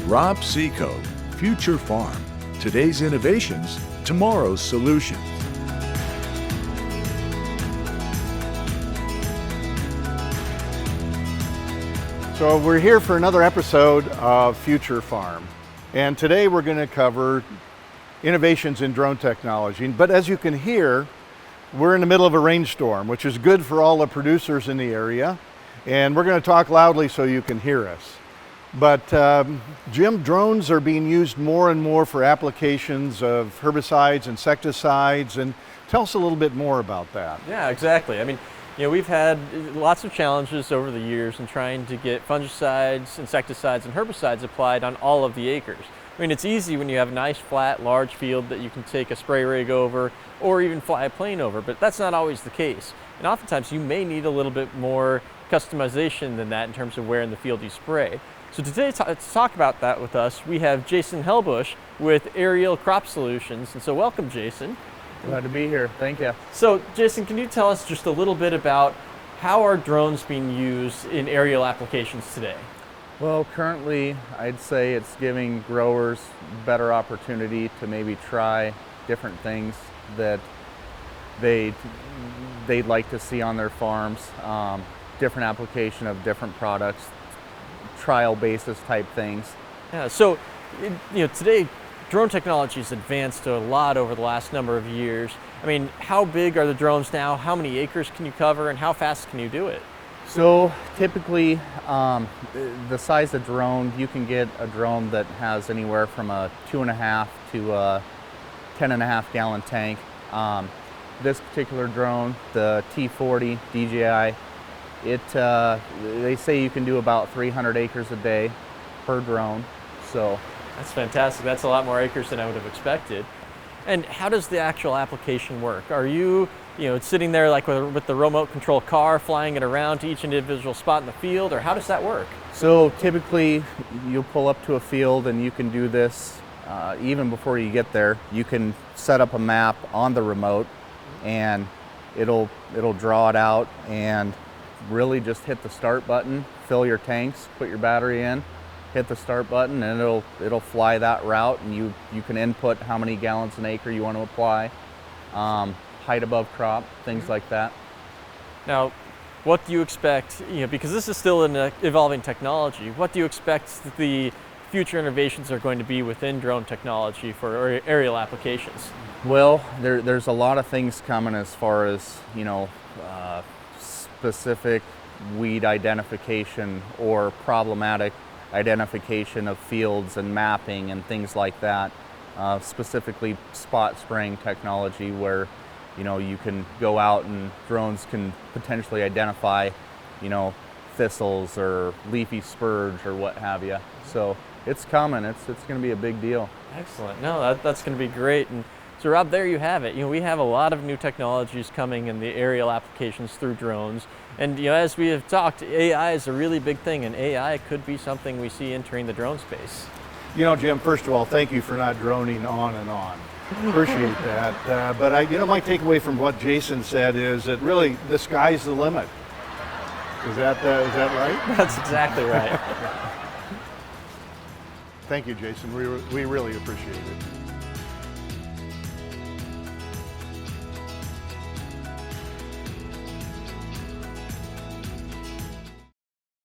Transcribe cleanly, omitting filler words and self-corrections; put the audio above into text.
Rob Seacoke, Future Farm. Today's innovations, tomorrow's solutions. So we're here for another episode of Future Farm. And today we're going to cover innovations in drone technology. But as you can hear, we're in the middle of a rainstorm, which is good for all the producers in the area. And we're going to talk loudly so you can hear us. But Jim, drones are being used more and more for applications of herbicides, insecticides, and tell us a little bit more about that. Yeah, exactly. I mean, we've had lots of challenges over the years in trying to get fungicides, insecticides, and herbicides applied on all of the acres. I mean, it's easy when you have a nice, flat, large field that you can take a spray rig over or even fly a plane over, but that's not always the case. And oftentimes you may need a little bit more customization than that in terms of where in the field you spray. So today to talk about that with us, we have Jason Hellbusch with Aerial Crop Solutions. And so welcome, Jason. Glad to be here. Thank you. So Jason, can you tell us just a little bit about how are drones being used in aerial applications today? Well, currently I'd say it's giving growers better opportunity to maybe try different things that they'd like to see on their farms, different application of different products, trial basis type things. Yeah, so today drone technology has advanced a lot over the last number of years. I mean, how big are the drones now? How many acres can you cover and how fast can you do it? So typically the size of drone, you can get a drone that has anywhere from a 2.5 to a 10.5 gallon tank. This particular drone, the T40 DJI, they say you can do about 300 acres a day per drone. So that's fantastic. That's a lot more acres than I would have expected. And how does the actual application work? Are you sitting there like with the remote control car, flying it around to each individual spot in the field, or how does that work? So typically you'll pull up to a field and you can do this even before you get there. You can set up a map on the remote and it'll draw it out and really just hit the start button, fill your tanks, put your battery in, hit the start button, and it'll fly that route, and you can input how many gallons an acre you want to apply, height above crop, things like that. Now, what do you expect, because this is still an evolving technology, what do you expect the future innovations are going to be within drone technology for aerial applications? Well, there's a lot of things coming as far as, specific weed identification or problematic identification of fields and mapping and things like that. Specifically spot spraying technology where you can go out and drones can potentially identify thistles or leafy spurge or what have you. So it's coming. It's going to be a big deal. Excellent. No, that's going to be great. And so Rob, there you have it. We have a lot of new technologies coming in the aerial applications through drones. And as we have talked, AI is a really big thing, and AI could be something we see entering the drone space. Jim, first of all, thank you for not droning on and on. Appreciate that. But my takeaway from what Jason said is that really the sky's the limit. Is that right? That's exactly right. Thank you, Jason. We really appreciate it.